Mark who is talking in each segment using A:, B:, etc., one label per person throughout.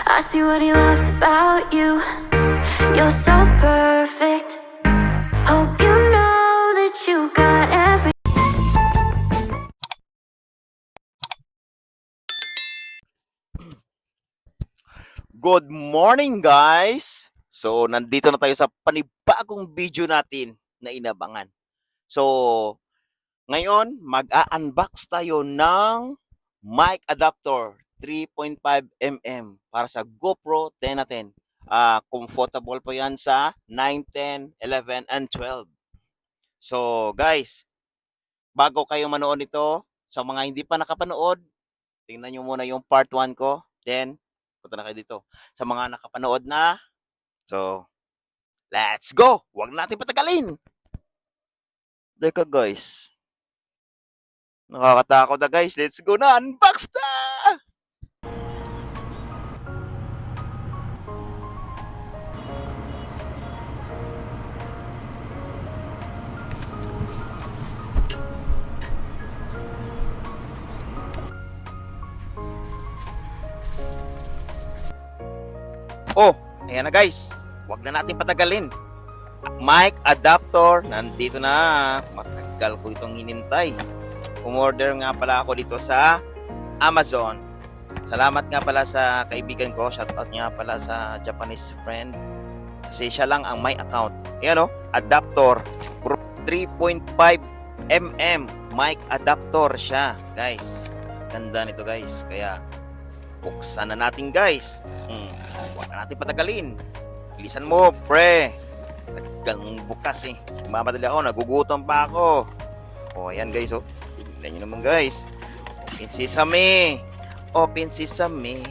A: I see what he loves about you. You're so perfect. Hope you know that you got every.
B: Good morning, guys! So, nandito na tayo sa panibagong video natin na inabangan. So, ngayon, mag-a-unbox tayo ng mic adapter 3.5mm para sa GoPro 10 na 10. Comfortable po yan sa 9, 10, 11, and 12. So, guys, bago kayo manood nito, sa mga hindi pa nakapanood, tingnan nyo muna yung part 1 ko. Then, punta na kayo dito. Sa mga nakapanood na, so, let's go! Huwag natin patagalin! Teka guys. Nakakatakot na guys. Let's go na! Unbox na! Oh, ayan na guys. Huwag na natin patagalin. Mic adapter, nandito na. Matagal ko itong hinintay. Umorder nga pala ako dito sa Amazon. Salamat nga pala sa kaibigan ko. Shoutout nga pala sa Japanese friend. Kasi siya lang ang may account. Ayan o, adapter. 3.5mm mic adapter siya. Guys, ganda nito guys. Kaya, buksan na natin guys. Huwag na natin patagalin. Bilisan mo, pre. Tagal mong bukas eh. Mamadali ako, nagugutom pa ako. O, ayan guys, oh. Tignan nyo naman guys. Open sesame. Open sesame.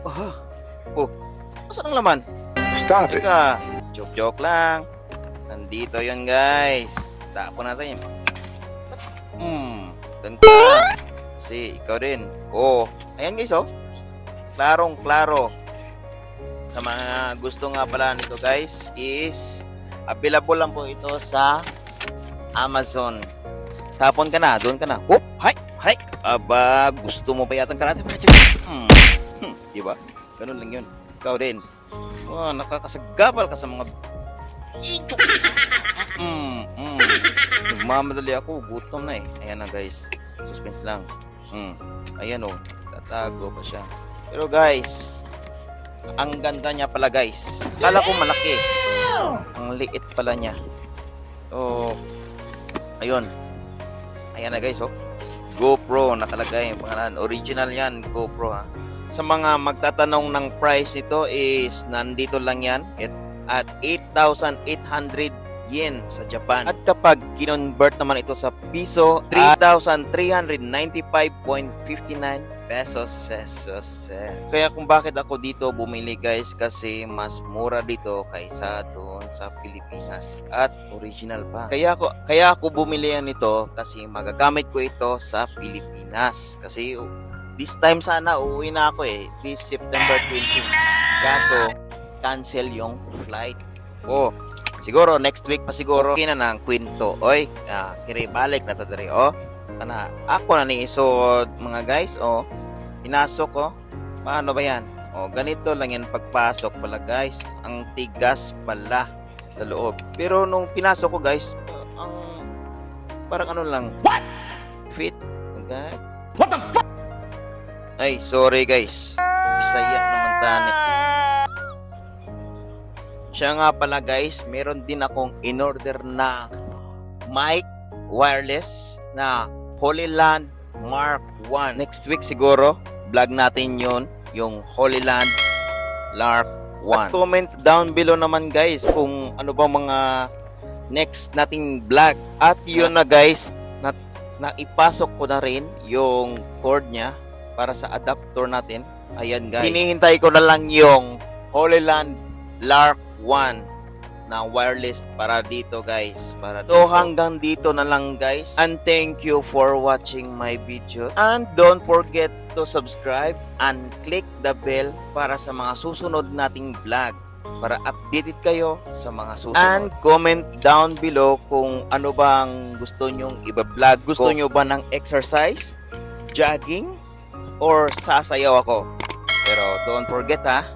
B: Oh, saan ang laman?
C: Stop it.
B: Teka, joke lang. Nandito yun guys. Tapon natin yun. Ganda. Kasi ikaw din. Oh, ayan guys, oh. Klarong klaro. Sa mga gusto nga pala nito guys is available lang po ito sa Amazon. Tapon ka na, doon ka na. Hop, hay. Aba, gusto mo pa yatang karate para dyan. Diba? Ganun lang yun. Ikaw din. Oh, nakakasagabal ka sa mga Nagmamadali ako, gutom na eh. Ayan na guys. Suspense lang. Ayan oh, tatago pa siya. Pero guys, ang ganda niya pala guys. Akala ko malaki. Ang liit pala niya. So, ayun. Ayan na guys, oh. GoPro nakalagay yung pangalan. Original yan, GoPro ha. Sa mga magtatanong ng price nito is nandito lang yan at 8,800 yen sa Japan. At kapag kinonvert naman ito sa piso, 3,395.59 pesos. Kaya kung bakit ako dito bumili guys, kasi mas mura dito kaysa doon sa Pilipinas at original pa. Kaya ako bumili yan nito kasi magagamit ko ito sa Pilipinas. Kasi this time sana uuwi na ako eh, this September 20. Kaso cancel yung flight. Oh, siguro next week pa siguro kina ng kwento. Oy, kiri balik na ta diri oh. Kana ako na ni isod mga guys, oh. Pinasok ko. Paano ba yan? Oh, ganito lang yan pagpasok pala guys. Ang tigas pala sa loob. Pero nung pinasok ko guys, ang parang ano lang. What? Fit. Okay. What the fuck? Ay, sorry guys. Bisaya naman tani. Siya nga pala guys, meron din akong in-order na mic wireless na Holyland Mark 1. Next week siguro, vlog natin yon, yung Holyland Mark 1. At comment down below naman guys kung ano ba mga next nating vlog. At yun na guys, na ipasok ko na rin yung cord niya para sa adapter natin. Ayan guys. Hinihintay ko na lang yung Holyland Lark 1 na wireless para dito guys. So hanggang dito na lang guys. And thank you for watching my video. And don't forget to subscribe and click the bell para sa mga susunod nating vlog. Para updated kayo sa mga susunod. And comment down below kung ano bang gusto nyong iba-vlog. Gusto nyo ba ng exercise, jogging, or sasayaw ako? Pero don't forget ha,